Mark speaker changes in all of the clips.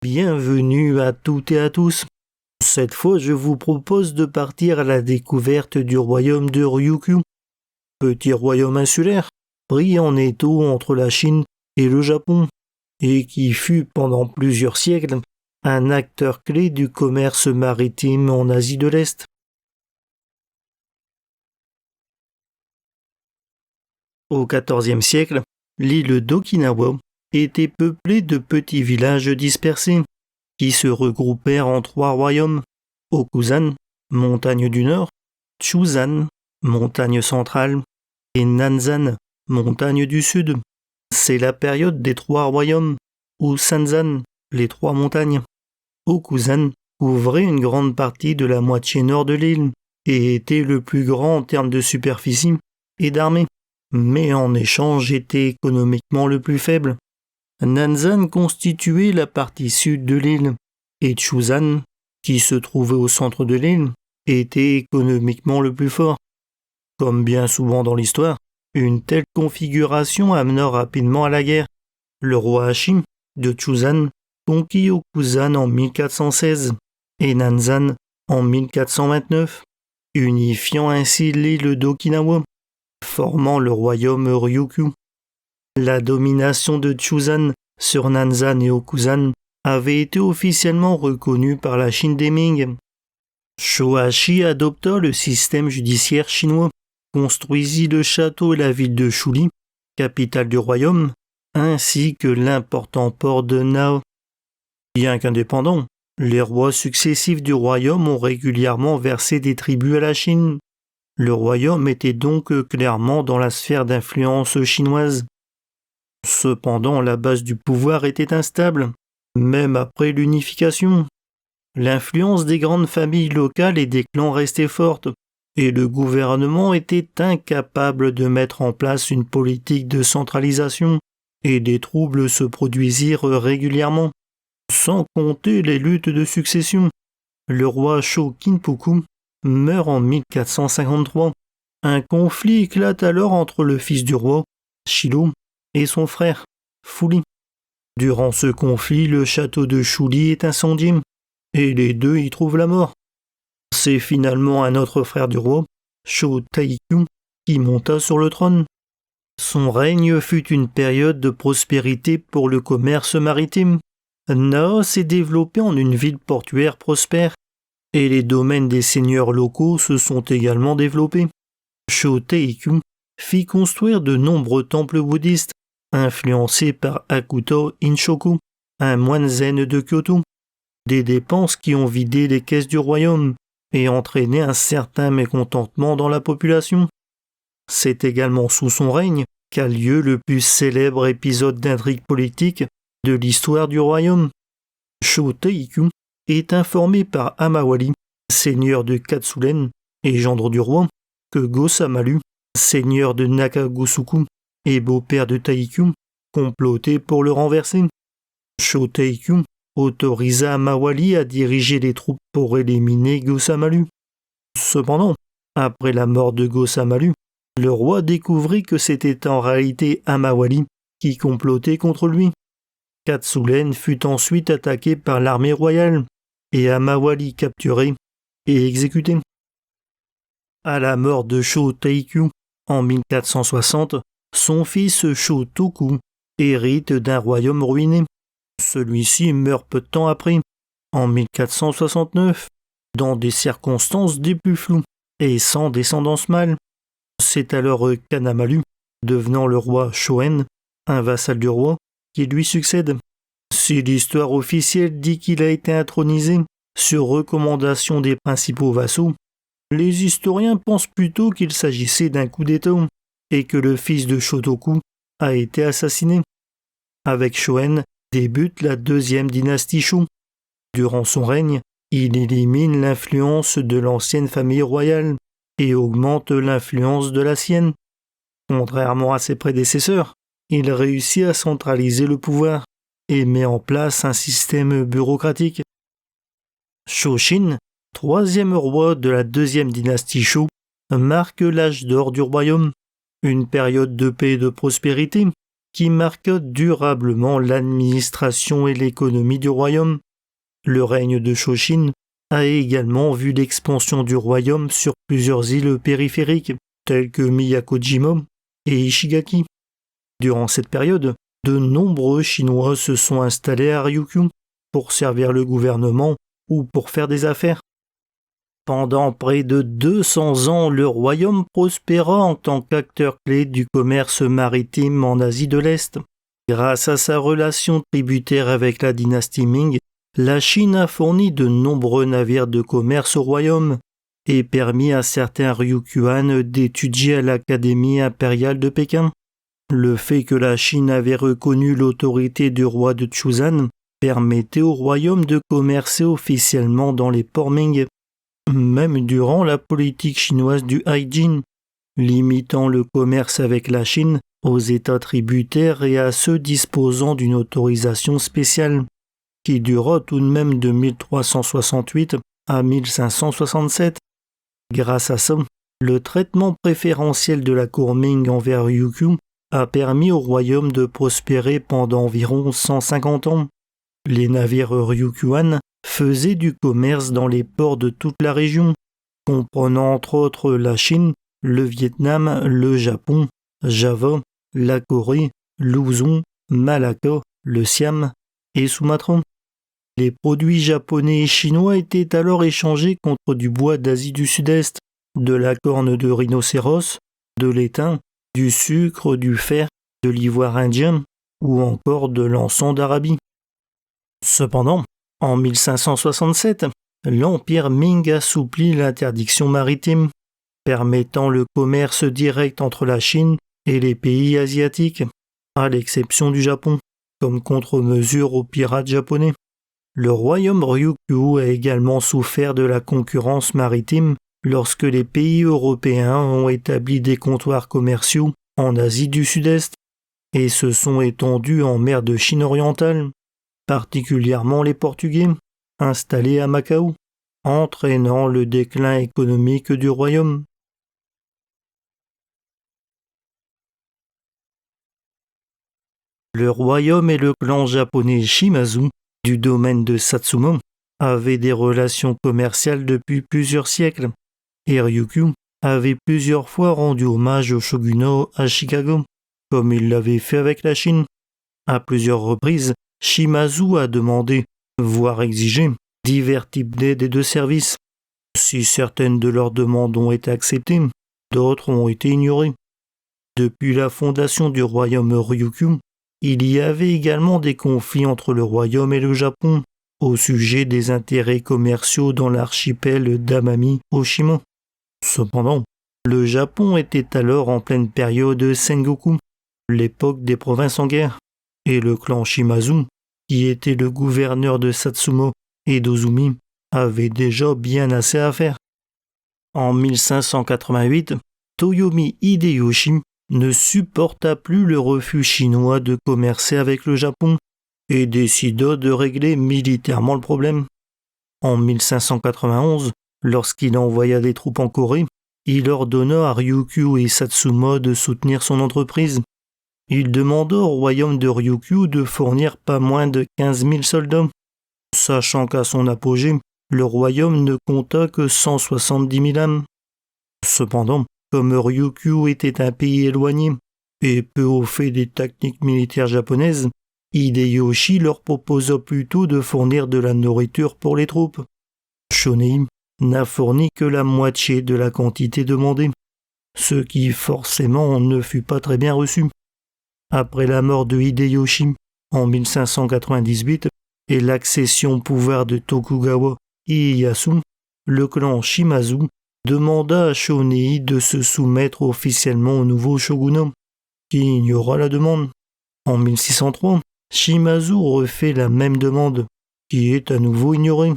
Speaker 1: Bienvenue à toutes et à tous. Cette fois, je vous propose de partir à la découverte du royaume de Ryukyu. Petit royaume insulaire, pris en étau entre la Chine et le Japon, et qui fut pendant plusieurs siècles un acteur clé du commerce maritime en Asie de l'Est. Au XIVe siècle, l'île d'Okinawa était peuplée de petits villages dispersés, qui se regroupèrent en 3 royaumes: Okuzan, montagne du nord, Chuzan, montagne centrale, et Nanzan, montagne du sud. C'est la période des 3 royaumes, ou Sanzan, les 3 montagnes. Okuzan couvrait une grande partie de la moitié nord de l'île, et était le plus grand en termes de superficie et d'armée, mais en échange était économiquement le plus faible. Nanzan constituait la partie sud de l'île, et Chuzan, qui se trouvait au centre de l'île, était économiquement le plus fort. Comme bien souvent dans l'histoire, une telle configuration amena rapidement à la guerre. Le roi Hachi de Chuzan conquit Okuzan en 1416 et Nanzan en 1429, unifiant ainsi l'île d'Okinawa, formant le royaume Ryukyu. La domination de Chuzan sur Nanzan et Okuzan avait été officiellement reconnue par la Chine des Ming. Shohachi adopta le système judiciaire chinois, construisit le château et la ville de Shuli, capitale du royaume, ainsi que l'important port de Nao. Bien qu'indépendants, les rois successifs du royaume ont régulièrement versé des tributs à la Chine. Le royaume était donc clairement dans la sphère d'influence chinoise. Cependant, la base du pouvoir était instable, même après l'unification. L'influence des grandes familles locales et des clans restait forte, et le gouvernement était incapable de mettre en place une politique de centralisation, et des troubles se produisirent régulièrement, sans compter les luttes de succession. Le roi Sho Kinpuku meurt en 1453. Un conflit éclate alors entre le fils du roi, Shiro, et son frère, Fuli. Durant ce conflit, le château de Shuli est incendié, et les deux y trouvent la mort. C'est finalement un autre frère du roi, Sho Taikyu, qui monta sur le trône. Son règne fut une période de prospérité pour le commerce maritime. Nao s'est développé en une ville portuaire prospère, et les domaines des seigneurs locaux se sont également développés. Sho Taikyu fit construire de nombreux temples bouddhistes, influencés par Hakuto Inshoku, un moine zen de Kyoto. Des dépenses qui ont vidé les caisses du royaume et entraîné un certain mécontentement dans la population. C'est également sous son règne qu'a lieu le plus célèbre épisode d'intrigue politique de l'histoire du royaume. Sho Taikyu est informé par Amawali, seigneur de Katsulen et gendre du roi, que Go-Samalu, seigneur de Nakagusuku et beau-père de Taikyu, complotait pour le renverser. Sho Taikyu autorisa Amawali à diriger les troupes pour éliminer Go-Samalu. Cependant, après la mort de Go-Samalu, le roi découvrit que c'était en réalité Amawali qui complotait contre lui. Katsulen fut ensuite attaqué par l'armée royale et Amawali capturé et exécuté. À la mort de Sho Taikyu en 1460, son fils Sho Toku hérite d'un royaume ruiné. Celui-ci meurt peu de temps après, en 1469, dans des circonstances des plus floues et sans descendance mâle. C'est alors Kanamalu, devenant le roi Shoen, un vassal du roi, qui lui succède. Si l'histoire officielle dit qu'il a été intronisé sur recommandation des principaux vassaux, les historiens pensent plutôt qu'il s'agissait d'un coup d'État et que le fils de Shotoku a été assassiné. Avec Shoen débute la 2e dynastie Shu. Durant son règne, il élimine l'influence de l'ancienne famille royale et augmente l'influence de la sienne. Contrairement à ses prédécesseurs, il réussit à centraliser le pouvoir et met en place un système bureaucratique. Shoshin, 3e roi de la 2e dynastie Shu, marque l'âge d'or du royaume, une période de paix et de prospérité qui marqua durablement l'administration et l'économie du royaume. Le règne de Shoshin a également vu l'expansion du royaume sur plusieurs îles périphériques, telles que Miyakojima et Ishigaki. Durant cette période, de nombreux Chinois se sont installés à Ryukyu pour servir le gouvernement ou pour faire des affaires. Pendant près de 200 ans, le royaume prospéra en tant qu'acteur clé du commerce maritime en Asie de l'Est. Grâce à sa relation tributaire avec la dynastie Ming, la Chine a fourni de nombreux navires de commerce au royaume et permis à certains Ryukyuan d'étudier à l'Académie impériale de Pékin. Le fait que la Chine avait reconnu l'autorité du roi de Chuzan permettait au royaume de commercer officiellement dans les ports Ming, même durant la politique chinoise du Haijin, limitant le commerce avec la Chine aux États tributaires et à ceux disposant d'une autorisation spéciale, qui dura tout de même de 1368 à 1567. Grâce à ça, le traitement préférentiel de la cour Ming envers Ryukyu a permis au royaume de prospérer pendant environ 150 ans. Les navires ryukyuan faisaient du commerce dans les ports de toute la région, comprenant entre autres la Chine, le Vietnam, le Japon, Java, la Corée, Luzon, Malacca, le Siam et Sumatra. Les produits japonais et chinois étaient alors échangés contre du bois d'Asie du Sud-Est, de la corne de rhinocéros, de l'étain, du sucre, du fer, de l'ivoire indien ou encore de l'encens d'Arabie. Cependant, en 1567, l'Empire Ming assouplit l'interdiction maritime, permettant le commerce direct entre la Chine et les pays asiatiques, à l'exception du Japon, comme contre-mesure aux pirates japonais. Le royaume Ryukyu a également souffert de la concurrence maritime lorsque les pays européens ont établi des comptoirs commerciaux en Asie du Sud-Est et se sont étendus en mer de Chine orientale, particulièrement les Portugais, installés à Macao, entraînant le déclin économique du royaume. Le royaume et le clan japonais Shimazu du domaine de Satsuma avaient des relations commerciales depuis plusieurs siècles, et Ryukyu avait plusieurs fois rendu hommage au shogunat à Chicago, comme il l'avait fait avec la Chine. À plusieurs reprises, Shimazu a demandé, voire exigé, divers types d'aides et de services. Si certaines de leurs demandes ont été acceptées, d'autres ont été ignorées. Depuis la fondation du royaume Ryukyu, il y avait également des conflits entre le royaume et le Japon au sujet des intérêts commerciaux dans l'archipel d'Amami-Oshima. Cependant, le Japon était alors en pleine période Sengoku, l'époque des provinces en guerre, et le clan Shimazu, qui était le gouverneur de Satsuma et d'Ozumi, avait déjà bien assez à faire. En 1588, Toyomi Hideyoshi ne supporta plus le refus chinois de commercer avec le Japon et décida de régler militairement le problème. En 1591, lorsqu'il envoya des troupes en Corée, il ordonna à Ryukyu et Satsuma de soutenir son entreprise. Il demanda au royaume de Ryukyu de fournir pas moins de 15 000 soldats, sachant qu'à son apogée, le royaume ne compta que 170 000 âmes. Cependant, comme Ryukyu était un pays éloigné et peu au fait des techniques militaires japonaises, Hideyoshi leur proposa plutôt de fournir de la nourriture pour les troupes. Shonei n'a fourni que la moitié de la quantité demandée, ce qui forcément ne fut pas très bien reçu. Après la mort de Hideyoshi en 1598 et l'accession au pouvoir de Tokugawa Ieyasu, le clan Shimazu demanda à Shonei de se soumettre officiellement au nouveau shogunat, qui ignora la demande. En 1603, Shimazu refait la même demande, qui est à nouveau ignorée.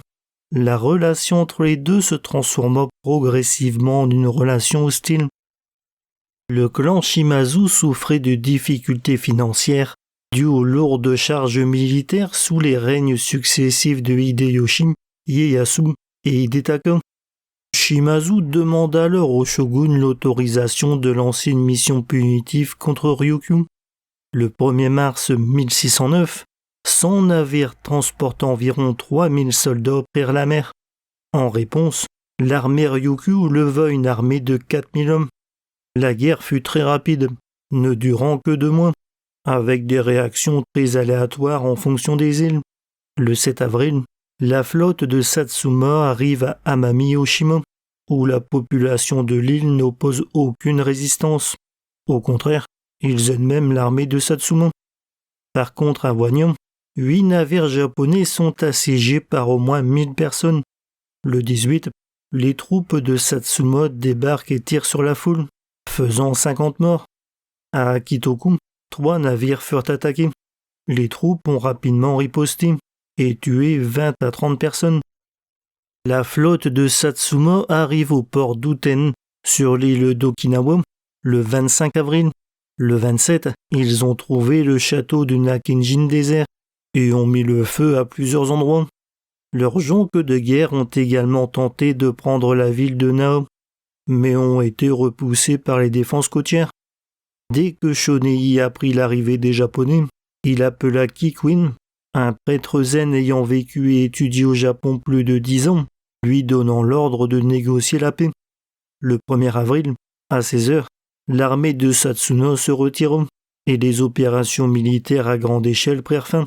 Speaker 1: La relation entre les deux se transforma progressivement en une relation hostile. Le clan Shimazu souffrait de difficultés financières dues aux lourdes charges militaires sous les règnes successifs de Hideyoshi, Ieyasu et Hidetaka. Shimazu demanda alors au shogun l'autorisation de lancer une mission punitive contre Ryukyu. Le 1er mars 1609, 100 navires transportant environ 3000 soldats prirent la mer. En réponse, l'armée Ryukyu leva une armée de 4000 hommes. La guerre fut très rapide, ne durant que 2 mois, avec des réactions très aléatoires en fonction des îles. Le 7 avril, la flotte de Satsuma arrive à Amami-Oshima, où la population de l'île n'oppose aucune résistance. Au contraire, ils aident même l'armée de Satsuma. Par contre, à Wanyang, 8 navires japonais sont assiégés par au moins 1000 personnes. Le 18, les troupes de Satsuma débarquent et tirent sur la foule, faisant 50 morts. À Akitoku, 3 navires furent attaqués. Les troupes ont rapidement riposté et tué 20 à 30 personnes. La flotte de Satsuma arrive au port d'Uten, sur l'île d'Okinawa, le 25 avril. Le 27, ils ont trouvé le château de Nakenjin désert et ont mis le feu à plusieurs endroits. Leurs jonques de guerre ont également tenté de prendre la ville de Nao, mais ont été repoussés par les défenses côtières. Dès que Shonei apprit l'arrivée des Japonais, il appela Kikuin, un prêtre zen ayant vécu et étudié au Japon plus de 10 ans, lui donnant l'ordre de négocier la paix. Le 1er avril, à 16 heures, l'armée de Satsuma se retira et les opérations militaires à grande échelle prirent fin.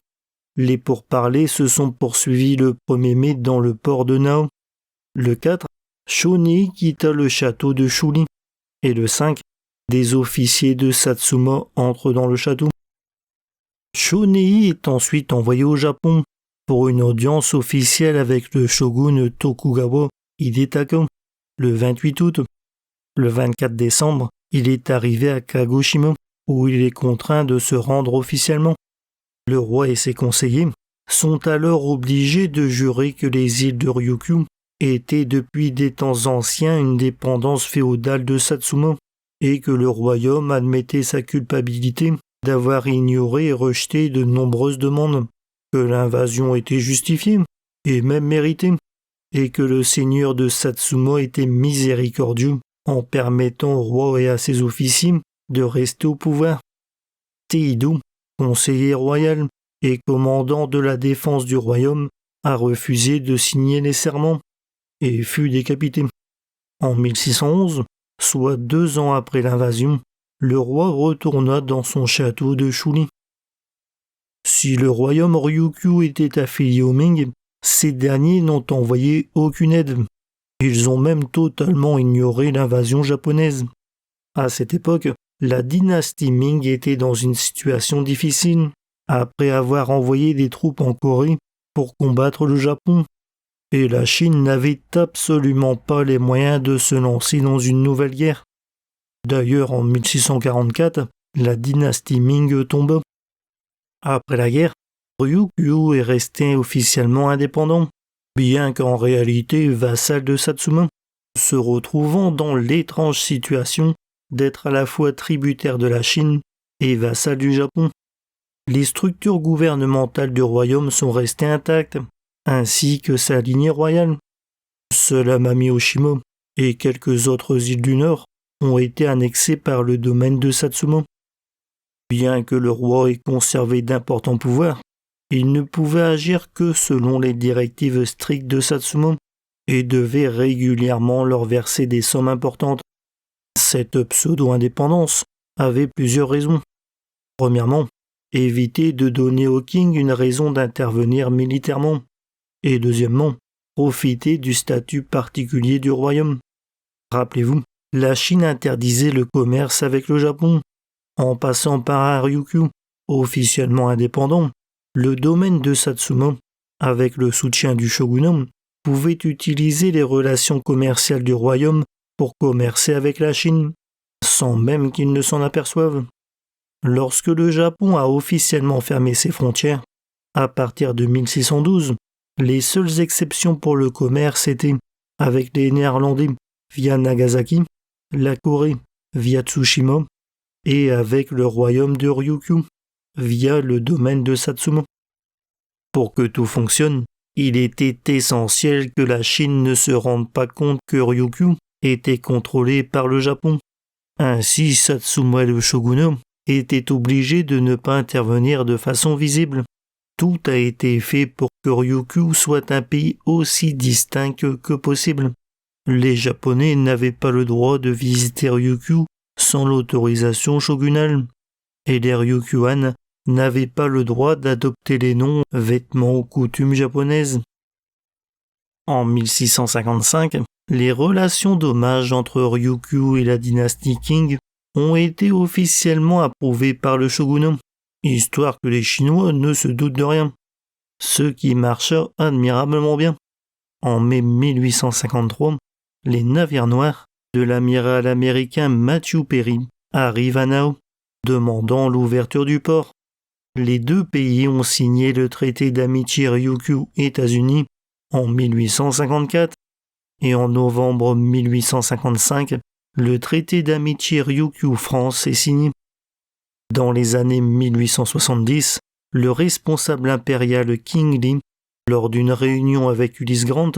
Speaker 1: Les pourparlers se sont poursuivis le 1er mai dans le port de Nao. Le 4, Shonei quitta le château de Shuri. Et le 5, des officiers de Satsuma entrent dans le château. Shonei est ensuite envoyé au Japon pour une audience officielle avec le shogun Tokugawa Hidetaka le 28 août. Le 24 décembre, il est arrivé à Kagoshima, où il est contraint de se rendre officiellement. Le roi et ses conseillers sont alors obligés de jurer que les îles de Ryukyu étaient depuis des temps anciens une dépendance féodale de Satsuma, et que le royaume admettait sa culpabilité d'avoir ignoré et rejeté de nombreuses demandes, que l'invasion était justifiée et même méritée, et que le seigneur de Satsuma était miséricordieux en permettant au roi et à ses officiers de rester au pouvoir. Teido, conseiller royal et commandant de la défense du royaume, a refusé de signer les serments et fut décapité. En 1611, soit 2 ans après l'invasion, le roi retourna dans son château de Shuri. Si le royaume Ryukyu était affilié aux Ming, ces derniers n'ont envoyé aucune aide. Ils ont même totalement ignoré l'invasion japonaise. À cette époque, la dynastie Ming était dans une situation difficile, après avoir envoyé des troupes en Corée pour combattre le Japon, et la Chine n'avait absolument pas les moyens de se lancer dans une nouvelle guerre. D'ailleurs, en 1644, la dynastie Ming tomba. Après la guerre, Ryukyu est resté officiellement indépendant, bien qu'en réalité vassal de Satsuma, se retrouvant dans l'étrange situation d'être à la fois tributaire de la Chine et vassal du Japon. Les structures gouvernementales du royaume sont restées intactes, ainsi que sa lignée royale. Seul Amami-Oshima et quelques autres îles du Nord ont été annexées par le domaine de Satsuma. Bien que le roi ait conservé d'importants pouvoirs, il ne pouvait agir que selon les directives strictes de Satsuma et devait régulièrement leur verser des sommes importantes. Cette pseudo-indépendance avait plusieurs raisons. Premièrement, éviter de donner au king une raison d'intervenir militairement. Et deuxièmement, profiter du statut particulier du royaume. Rappelez-vous, la Chine interdisait le commerce avec le Japon. En passant par un Ryukyu, officiellement indépendant, le domaine de Satsuma, avec le soutien du shogunat, pouvait utiliser les relations commerciales du royaume pour commercer avec la Chine, sans même qu'ils ne s'en aperçoivent. Lorsque le Japon a officiellement fermé ses frontières, à partir de 1612, les seules exceptions pour le commerce étaient avec les Néerlandais via Nagasaki, la Corée via Tsushima et avec le royaume de Ryukyu via le domaine de Satsuma. Pour que tout fonctionne, il était essentiel que la Chine ne se rende pas compte que Ryukyu était contrôlé par le Japon. Ainsi, Satsuma et le shogunat était obligé de ne pas intervenir de façon visible. Tout a été fait pour que Ryukyu soit un pays aussi distinct que possible. Les Japonais n'avaient pas le droit de visiter Ryukyu sans l'autorisation shogunale, et les Ryukyuan n'avaient pas le droit d'adopter les noms, vêtements ou coutumes japonaises. En 1655, les relations d'hommage entre Ryukyu et la dynastie Qing ont été officiellement approuvées par le shogunat, histoire que les Chinois ne se doutent de rien, ce qui marcha admirablement bien. En mai 1853, les navires noirs de l'amiral américain Matthew Perry arrivent à Nao, demandant l'ouverture du port. Les deux pays ont signé le traité d'amitié Ryukyu-États-Unis en 1854 et en novembre 1855, le traité d'amitié Ryukyu-France est signé. Dans les années 1870, le responsable impérial King Lee, lors d'une réunion avec Ulysse Grant,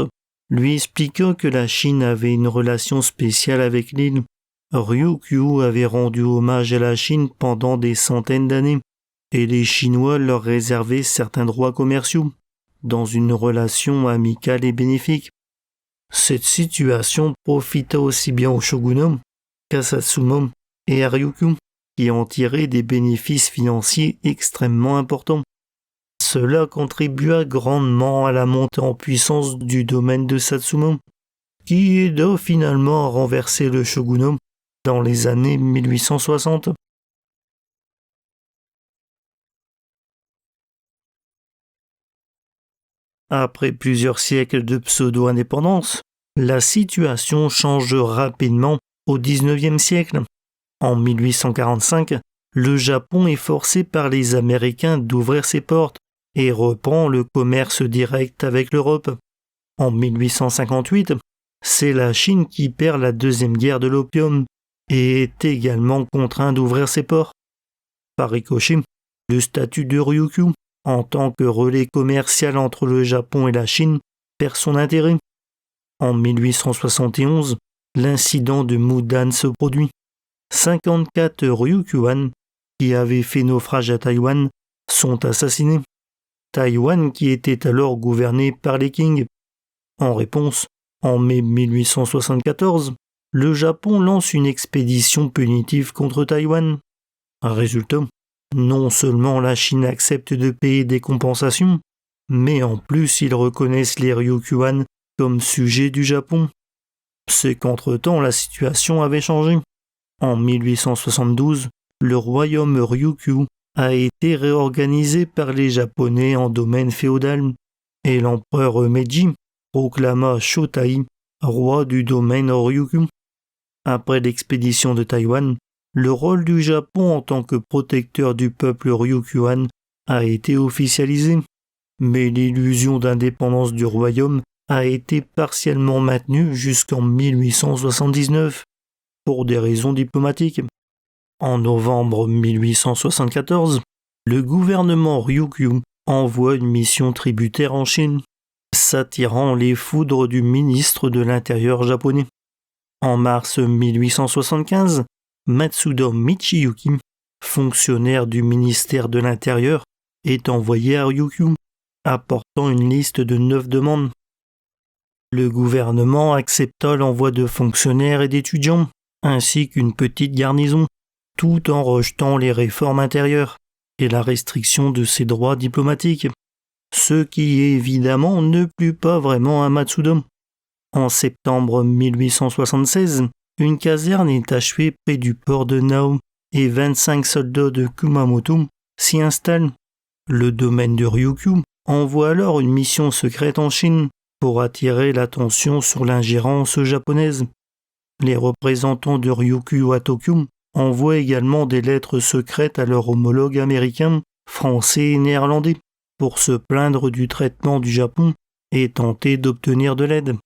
Speaker 1: lui expliqua que la Chine avait une relation spéciale avec l'île. Ryukyu avait rendu hommage à la Chine pendant des centaines d'années, et les Chinois leur réservaient certains droits commerciaux, dans une relation amicale et bénéfique. Cette situation profita aussi bien au shogunat qu'à Satsuma et à Ryukyu, qui en tiraient des bénéfices financiers extrêmement importants. Cela contribua grandement à la montée en puissance du domaine de Satsuma, qui aida finalement à renverser le shogunat dans les années 1860. Après plusieurs siècles de pseudo-indépendance, la situation change rapidement au XIXe siècle. En 1845, le Japon est forcé par les Américains d'ouvrir ses portes et reprend le commerce direct avec l'Europe. En 1858, c'est la Chine qui perd la deuxième guerre de l'opium et est également contraint d'ouvrir ses ports. Par ricochet, le statut de Ryukyu en tant que relais commercial entre le Japon et la Chine perd son intérêt. En 1871, l'incident de Mudan se produit. 54 Ryukyuan qui avaient fait naufrage à Taïwan sont assassinés. Taïwan qui était alors gouverné par les Qing. En réponse, en mai 1874, le Japon lance une expédition punitive contre Taïwan. Résultat, non seulement la Chine accepte de payer des compensations, mais en plus ils reconnaissent les Ryukyuan comme sujets du Japon. C'est qu'entre-temps la situation avait changé. En 1872, le royaume Ryukyu a été réorganisé par les Japonais en domaine féodal, et l'empereur Meiji proclama Shotai roi du domaine Ryukyu. Après l'expédition de Taïwan, le rôle du Japon en tant que protecteur du peuple Ryukyuan a été officialisé, mais l'illusion d'indépendance du royaume a été partiellement maintenue jusqu'en 1879, pour des raisons diplomatiques. En novembre 1874, le gouvernement Ryukyu envoie une mission tributaire en Chine, s'attirant les foudres du ministre de l'Intérieur japonais. En mars 1875, Matsuda Michiyuki, fonctionnaire du ministère de l'Intérieur, est envoyé à Ryukyu, apportant une liste de 9 demandes. Le gouvernement accepta l'envoi de fonctionnaires et d'étudiants, ainsi qu'une petite garnison, tout en rejetant les réformes intérieures et la restriction de ses droits diplomatiques, ce qui évidemment ne plut pas vraiment à Matsuda. En septembre 1876, une caserne est achevée près du port de Nao et 25 soldats de Kumamoto s'y installent. Le domaine de Ryukyu envoie alors une mission secrète en Chine pour attirer l'attention sur l'ingérence japonaise. Les représentants de Ryukyu à Tokyo envoient également des lettres secrètes à leurs homologues américains, français et néerlandais pour se plaindre du traitement du Japon et tenter d'obtenir de l'aide.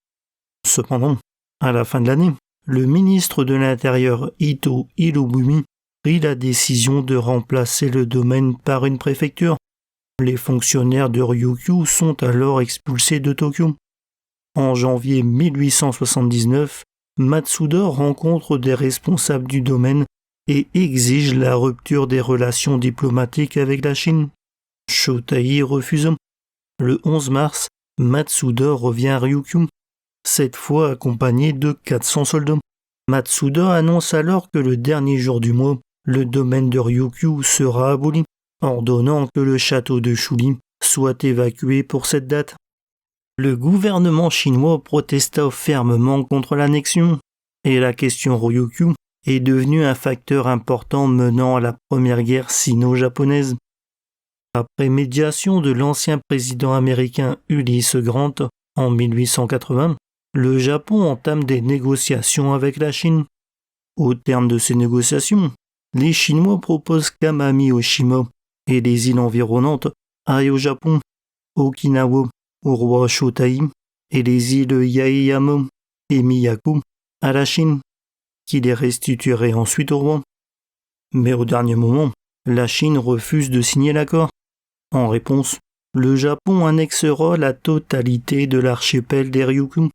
Speaker 1: Cependant, à la fin de l'année, le ministre de l'Intérieur Ito Hirobumi prit la décision de remplacer le domaine par une préfecture. Les fonctionnaires de Ryukyu sont alors expulsés de Tokyo. En janvier 1879, Matsuda rencontre des responsables du domaine et exige la rupture des relations diplomatiques avec la Chine. Shotai refuse. Le 11 mars, Matsuda revient à Ryukyu, cette fois accompagné de 400 soldats. Matsuda annonce alors que le dernier jour du mois, le domaine de Ryukyu sera aboli, ordonnant que le château de Shuri soit évacué pour cette date. Le gouvernement chinois protesta fermement contre l'annexion, et la question Ryukyu est devenue un facteur important menant à la première guerre sino-japonaise. Après médiation de l'ancien président américain Ulysses Grant en 1880, le Japon entame des négociations avec la Chine. Au terme de ces négociations, les Chinois proposent qu'Amami-Oshima et les îles environnantes aillent au Japon, Okinawa au roi Shotai et les îles Yaeyama et Miyako à la Chine, qui les restituerait ensuite au roi. Mais au dernier moment, la Chine refuse de signer l'accord. En réponse, le Japon annexera la totalité de l'archipel des Ryukyu.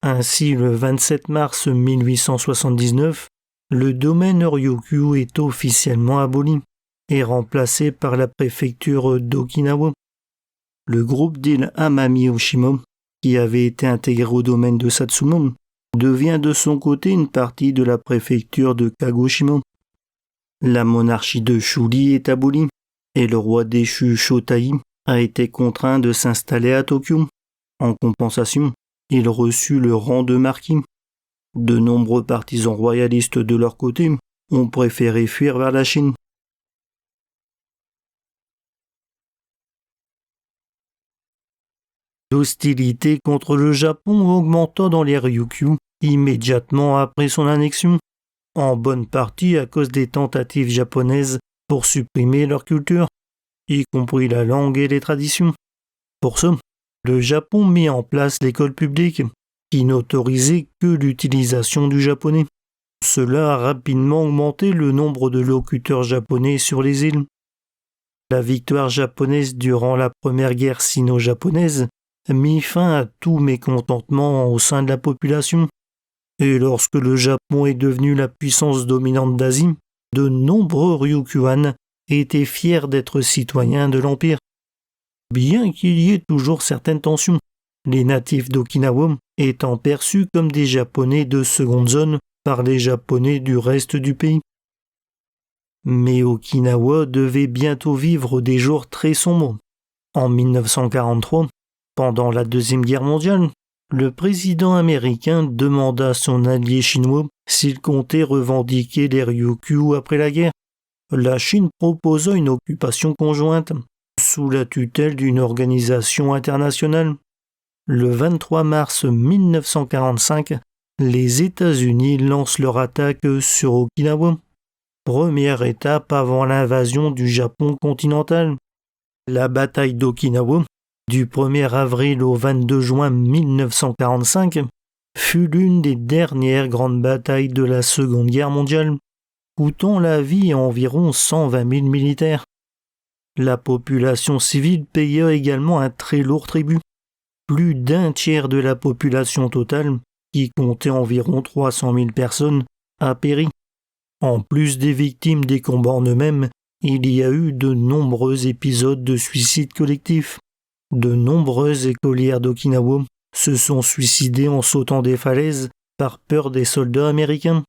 Speaker 1: Ainsi, le 27 mars 1879, le domaine Ryukyu est officiellement aboli et remplacé par la préfecture d'Okinawa. Le groupe d'îles Amami-Oshima, qui avait été intégré au domaine de Satsuma, devient de son côté une partie de la préfecture de Kagoshima. La monarchie de Shuri est abolie et le roi déchu Shotai a été contraint de s'installer à Tokyo. En compensation, il reçut le rang de marquis. De nombreux partisans royalistes de leur côté ont préféré fuir vers la Chine. L'hostilité contre le Japon augmenta dans les Ryukyu immédiatement après son annexion, en bonne partie à cause des tentatives japonaises pour supprimer leur culture, y compris la langue et les traditions. Pour ça, le Japon mit en place l'école publique, qui n'autorisait que l'utilisation du japonais. Cela a rapidement augmenté le nombre de locuteurs japonais sur les îles. La victoire japonaise durant la première guerre sino-japonaise mit fin à tout mécontentement au sein de la population. Et lorsque le Japon est devenu la puissance dominante d'Asie, de nombreux Ryukyuan étaient fiers d'être citoyens de l'Empire. Bien qu'il y ait toujours certaines tensions, les natifs d'Okinawa étant perçus comme des Japonais de seconde zone par les Japonais du reste du pays. Mais Okinawa devait bientôt vivre des jours très sombres. En 1943, pendant la Deuxième Guerre mondiale, le président américain demanda à son allié chinois s'il comptait revendiquer les Ryukyu après la guerre. La Chine proposa une occupation conjointe, sous la tutelle d'une organisation internationale. Le 23 mars 1945, les États-Unis lancent leur attaque sur Okinawa. Première étape avant l'invasion du Japon continental. La bataille d'Okinawa, du 1er avril au 22 juin 1945, fut l'une des dernières grandes batailles de la Seconde Guerre mondiale, coûtant la vie à environ 120 000 militaires. La population civile paya également un très lourd tribut. Plus d'un tiers de la population totale, qui comptait environ 300 000 personnes, a péri. En plus des victimes des combats en eux-mêmes, il y a eu de nombreux épisodes de suicide collectif. De nombreuses écolières d'Okinawa se sont suicidées en sautant des falaises par peur des soldats américains.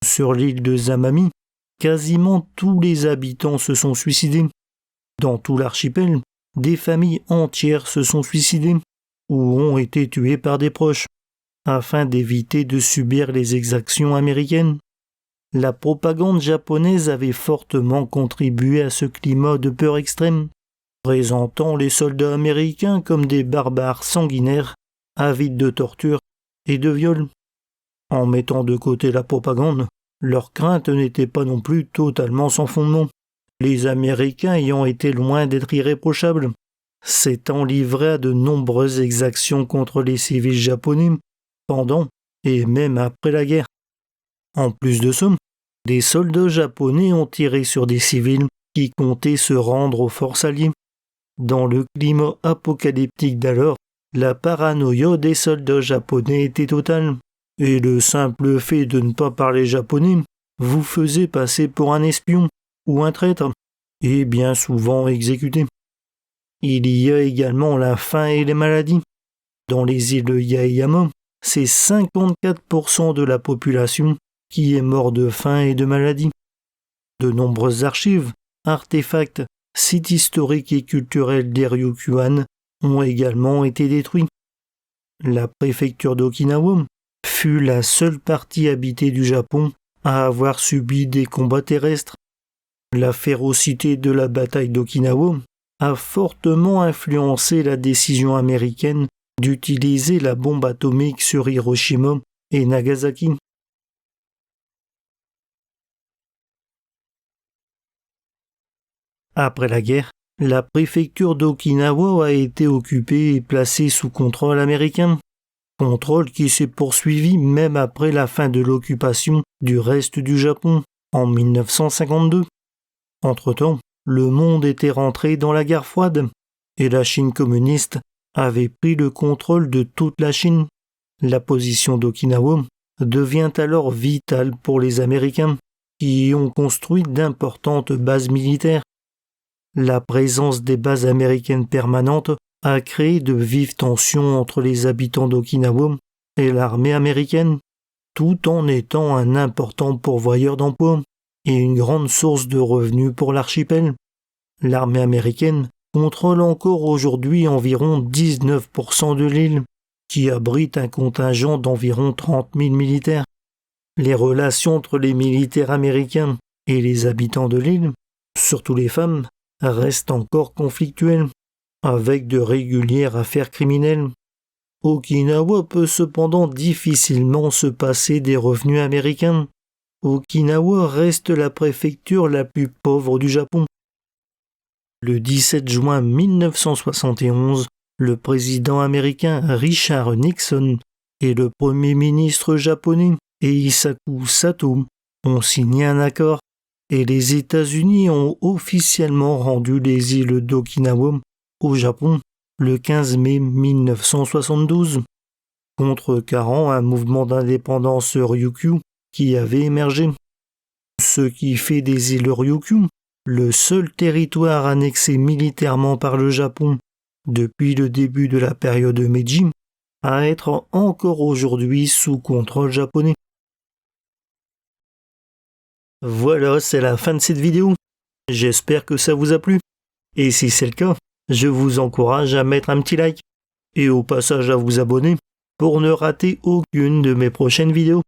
Speaker 1: Sur l'île de Zamami, quasiment tous les habitants se sont suicidés. Dans tout l'archipel, des familles entières se sont suicidées ou ont été tuées par des proches, afin d'éviter de subir les exactions américaines. La propagande japonaise avait fortement contribué à ce climat de peur extrême, présentant les soldats américains comme des barbares sanguinaires, avides de torture et de viol. En mettant de côté la propagande, leurs craintes n'étaient pas non plus totalement sans fondement, les Américains ayant été loin d'être irréprochables, s'étant livrés à de nombreuses exactions contre les civils japonais, pendant et même après la guerre. En plus de ça, des soldats japonais ont tiré sur des civils qui comptaient se rendre aux forces alliées. Dans le climat apocalyptique d'alors, la paranoïa des soldats japonais était totale, et le simple fait de ne pas parler japonais vous faisait passer pour un espion ou un traître, et bien souvent exécuté. Il y a également la faim et les maladies. Dans les îles de Yaeyama, c'est 54% de la population qui est mort de faim et de maladie. De nombreuses archives, artefacts, sites historiques et culturels des Ryukyuan ont également été détruits. La préfecture d'Okinawa fut la seule partie habitée du Japon à avoir subi des combats terrestres. La férocité de la bataille d'Okinawa a fortement influencé la décision américaine d'utiliser la bombe atomique sur Hiroshima et Nagasaki. Après la guerre, la préfecture d'Okinawa a été occupée et placée sous contrôle américain, contrôle qui s'est poursuivi même après la fin de l'occupation du reste du Japon en 1952. Entre-temps, le monde était rentré dans la guerre froide et la Chine communiste avait pris le contrôle de toute la Chine. La position d'Okinawa devient alors vitale pour les Américains, qui y ont construit d'importantes bases militaires. La présence des bases américaines permanentes a créé de vives tensions entre les habitants d'Okinawa et l'armée américaine, tout en étant un important pourvoyeur d'emplois et une grande source de revenus pour l'archipel. L'armée américaine contrôle encore aujourd'hui environ 19% de l'île, qui abrite un contingent d'environ 30 000 militaires. Les relations entre les militaires américains et les habitants de l'île, surtout les femmes, restent encore conflictuelles, avec de régulières affaires criminelles. Okinawa peut cependant difficilement se passer des revenus américains. Okinawa reste la préfecture la plus pauvre du Japon. Le 17 juin 1971, le président américain Richard Nixon et le premier ministre japonais Eisaku Sato ont signé un accord et les États-Unis ont officiellement rendu les îles d'Okinawa au Japon le 15 mai 1972, contrecarrant un mouvement d'indépendance Ryukyu qui avait émergé. Ce qui fait des îles Ryukyu le seul territoire annexé militairement par le Japon depuis le début de la période Meiji à être encore aujourd'hui sous contrôle japonais. Voilà, c'est la fin de cette vidéo. J'espère que ça vous a plu. Et si c'est le cas, je vous encourage à mettre un petit like et au passage à vous abonner pour ne rater aucune de mes prochaines vidéos.